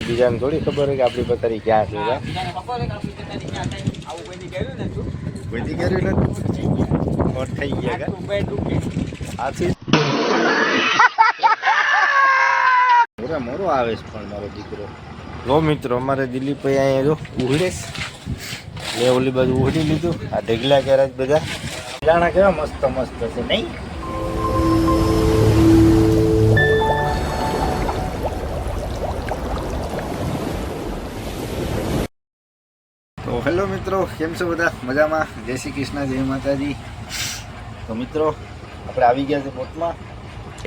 બીજાને થોડી ખબર હોય કે આપણી પથારી ક્યાં છે. કોઈથી કર્યું નથી. ખોટ થઈ ગયા આથી મોરો આવે છે પણ મારો દીકરો. લો મિત્રો, અમારે દિલીપભાઈ અહીંયા જો ઉઘડે મેં ઓલી બાજુ ઉઘડી લીધું. આ ઢગલા કર્યા જ બધા. પિલાણા કેવા મસ્ત મસ્ત છે નહીં? તો હેલો મિત્રો, કેમ છો બધા? મજામાં? જય શ્રી કૃષ્ણ, જય માતાજી. તો મિત્રો, આપણે આવી ગયા છે બોટમાં.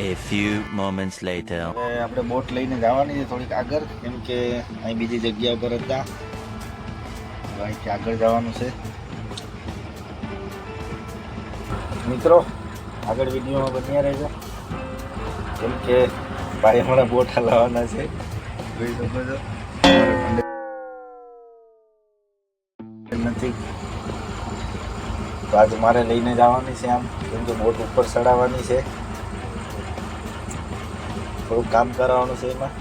A few moments later. હવે આપણે બોટ લઈને જવાની છે થોડીક આગળ, કેમ કે અહીં બીજી જગ્યા પર હતા. અહીંથી આગળ જવાનું છે. મિત્રો, આગળ વિડીયોમાં બન્યા રહેજો, કેમ કે ભાઈ હમણાં બોટ હલાવવાના છે. જોઈ શકો છો નથી તો આજે મારે લઈને જવાની છે આમ, કેમ કે બોટ ઉપર ચડાવવાની છે. થોડુંક કામ કરાવવાનું છે એમાં.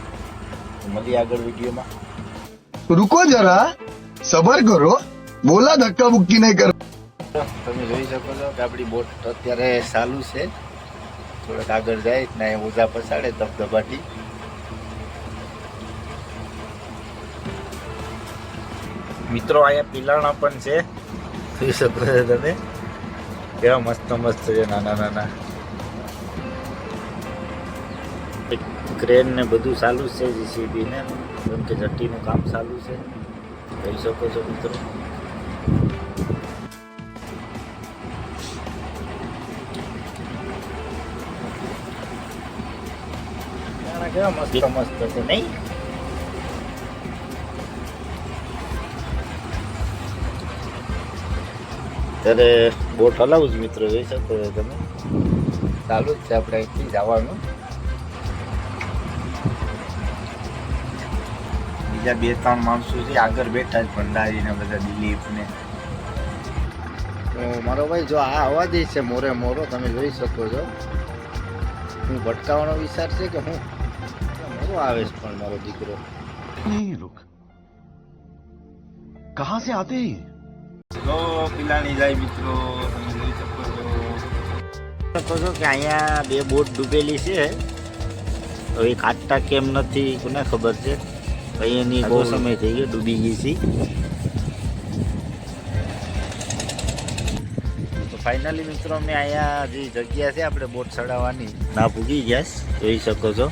મળીએ આગળ વિડીયોમાં. रुको जरा सबर करो, बोला धक्का मुक्की नहीं कर. તમે જોઈ શકો છો કે આપણી બોટ અત્યારે ચાલુ છે. થોડાક આગળ જાય ને ઓઝા પસાડે ધબધબાટી. મિત્રો, અહીંયા પિલાણા પણ છે, જોઈ શકો છો તમે કેવા મસ્ત મસ્ત છે, નાના નાના. ક્રેન ને બધું ચાલુ છે, જીસીબી ને, કેમ કે જટ્ટીનું કામ ચાલુ છે. જોઈ શકો છો મિત્રો. કેવા મસ્ત મસ્ત છે નહીં? ત્યારે બોટ હલાવું જ મિત્રો, જોઈ શકો છો તમે. ચાલુ જ છે આપણે અહીંથી જવાનું. બીજા 2-3 માણસો છે આગળ બેઠા જ, ભંડારી ને બધા, દિલીપ ને. તો મારો ભાઈ જો આ અવાજ છે મોરે મોરો, તમે જોઈ શકો છો. હું ભટકાવાનો વિચાર છે કે હું મોરો આવે છે પણ મારો દીકરો. नहीं रुक, कहाँ से आते हैं? તો પિલાણી જાય મિત્રો, તમે જોઈ શકો છો કે અહીંયા 2 બોટ ડૂબેલી છે. હવે કાઢતા કેમ નથી કોને ખબર છે. અહીંયાની બહુ સમય થઈ ગયો, ડૂબી ગઈ છે. તો ફાઇનલી મિત્રો, અમને અહીંયા જે જગ્યા છે આપણે બોટ ચડાવવાની ના પૂગી ગયા, જોઈ શકો છો.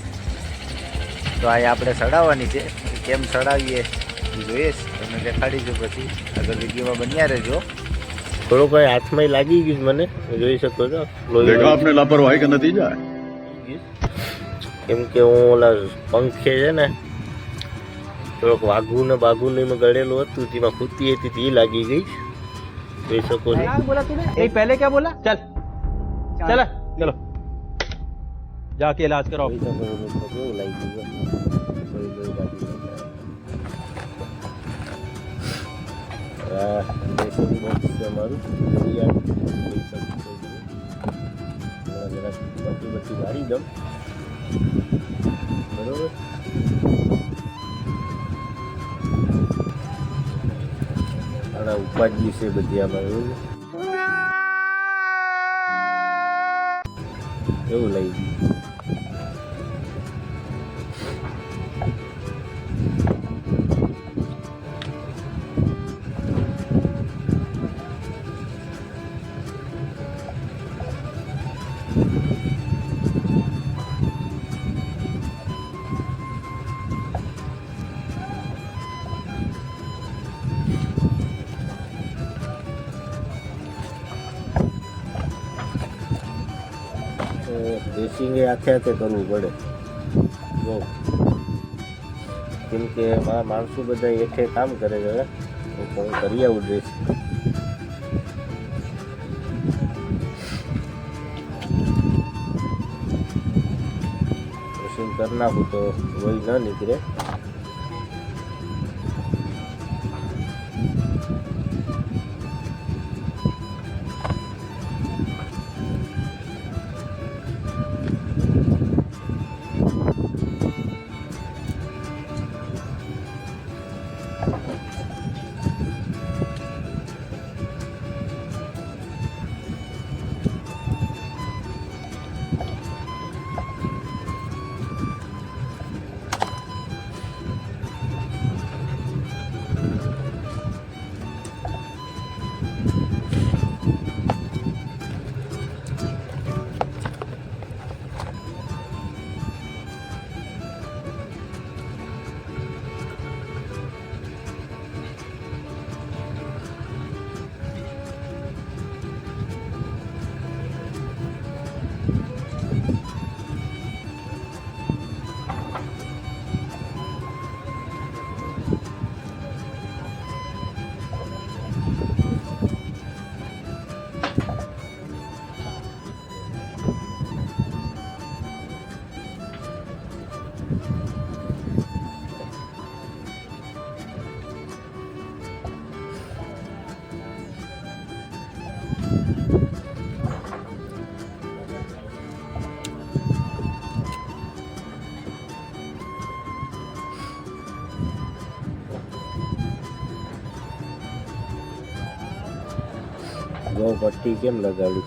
તો અહીંયા આપણે ચડાવવાની છે. કેમ ચડાવીએ એ જોઈએ, તમને દેખાડીશું પછી. આગળ વિડીયોમાં બન્યા રહેજો. થોડું કઈ હાથમાં લાગી ગયું મને, જોઈ શકો છો. आपने लापरवाही का नतीजा है. કેમ કે હું ઓલા પંખે છે ને થોડોક વાઘું ને બાઘું ને ગળેલું હતું, તેમાં ખૂતી હતી, તે લાગી ગઈ. જોઈ શકો છો. बोला तूने एक पहले क्या बोला? चल चल चलो जाके इलाज कराओ. જોઈ શકો છો મિત્રો, કેવું લાગી ગયું. અમારું બધી વાળી દઉં બરોબર. આના ઉપાજી છે બધી આમાં, એવું લઈ ગયું. ડ્રેસિંગ એ હાથે હાથે કરવું પડે બહુ, કેમ કે મારા માણસો બધા હેઠે કામ કરે છે. હું કરી આવું ડ્રેસિંગ. ડ્રેસિંગ કરી નાખું તો વહી ન નીકળે. જો પટ્ટી કેમ લગાડી.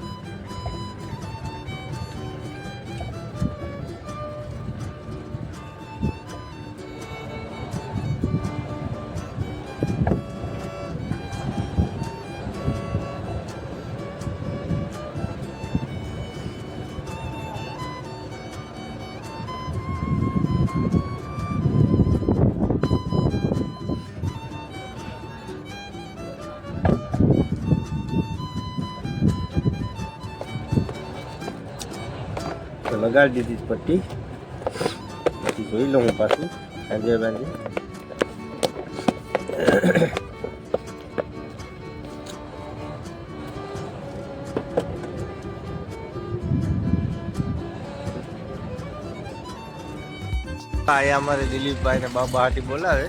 તો લગાડી દીધી પટ્ટી. પછી જોઈ લઉં હું પાછું સાંજે બાંજે. અહીંયા અમારે દિલીપભાઈ ને બાબા હાટી બોલાવે.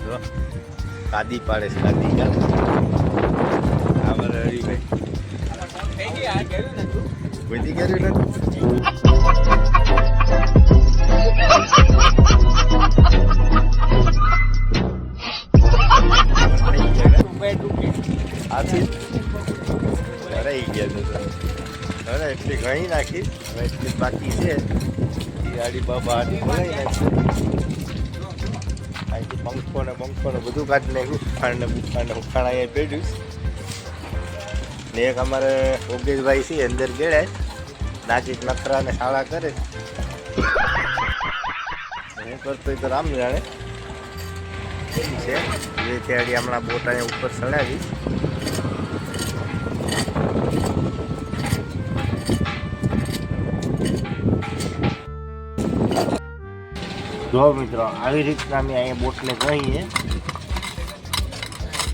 જો કાદી પાડે છે કાદી. અમારે હરીભાઈ કોઈથી કર્યું નથી. આથી રહી ગયા તો હવે એટલી ઘણી નાખી. હવે એટલી બાકી છે. ગાડી બાબા હાથી બોલાવી નાખી. અહીંથી પંખો ને બધું કાઢી નાખ્યું. ઉખાણ ને ઉખાણ અહીંયા પેઢ્યું. ને એક અમારે યોગેશભાઈ છે અંદર ગેળે નાચી નખરા ને શાળા કરે. હું કરતો તો રામ જાણે છે. જે ત્યાંથી હમણાં બોટ અહીંયા ઉપર ચડાવી. જો મિત્રો આવી રીતના અમે અહીંયા બોટને કહીએ.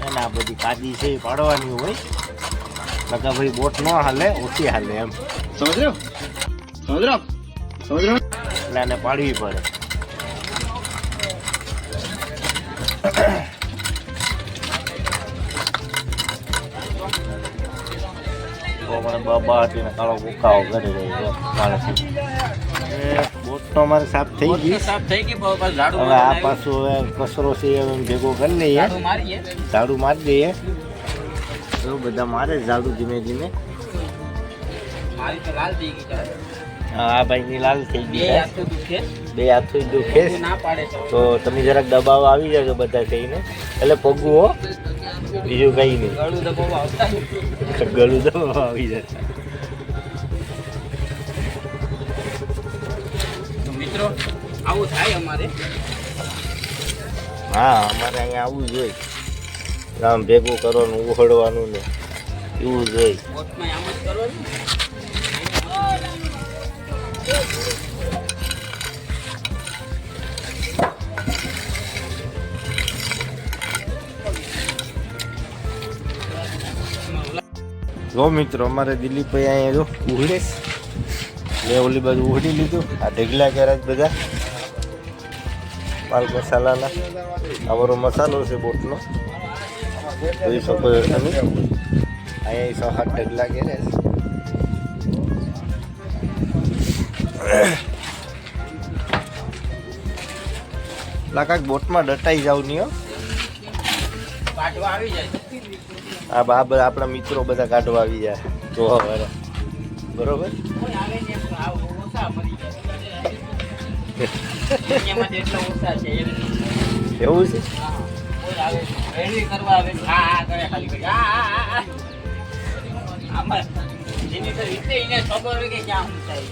અને આ બધી કાદી છે એ પાડવાની હોય. નકા ભાઈ બોટ ન હાલે, ઓછી હાલે એમ. સમજ રહ્યો એટલે આને પાડવી પડે. મને બાબા હતી ને કાળો ભૂકાઓ કરી રહ્યો માણસ. બોટ તો અમારે સાફ થઈ ગઈ. હવે આ પાછું હવે કચરો છે એ ભેગો કરી લઈએ. ઝાડુ મારી દઈએ. બધા મારે ઝાડુ ધીમે ધીમે. હા ભાઈની લાલ થઈ ગઈ. બે હાથો દુખે. તો તમે જરાક દબાવ આવી જજો બધા થઈને. એટલે પગવું હો, બીજું કઈ નહીં. ગળું દબાવ આવી જાય. મિત્રો આવું થાય અમારે. હા અમારે અહીંયા આવું જોઈએ. આમ ભેગું કરવાનું, ઉહળવાનું ને એવું જોઈએ. બોટમાં આમ જ કરવાનું. જો મિત્રો અમારે દિલીપભાઈ અહીંયા જો ઉહળે. મેં ઓલી બાજુ ઉહળી લીધું. આ ઢગલા કર્યા બધા માલ મસાલાના. અમારો મસાલો છે બોટનો, જોઈ શકો છો તમે. અહીંયા 6-7 ઢગલા કર્યા છે. લાકાક બોટમાં ડટાઈ જાવ નહીં હો. કાઢવા આવી જાય. આ બધા આપણા મિત્રો બધા કાઢવા આવી જાય જોવા વાળા. બરોબર. કોઈ આવે ને ઓછા મરી જાય. એમાં જેટલા ઓછા છે એવું છે. કોઈ આવે રેડી કરવા આવે. આ કરે ખાલી કરી. આ આમાં જેની તો રીતે એને ખબર હોય કે ક્યાં હું થાય.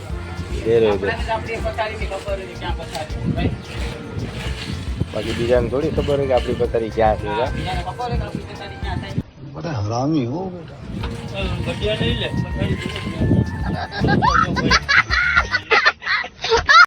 બરોબર. આપણી પથારીની ખબર હોય કે ક્યાં પથારી ભાઈ. બાકી બીજાને થોડી ખબર હોય કે આપણી પથારી ક્યાં છે. બીજાને ખબર હોય કે આપણી પથારી ક્યાં થાય. बड़ा हरामी हो बेटा. ગઢિયા લઈ લે.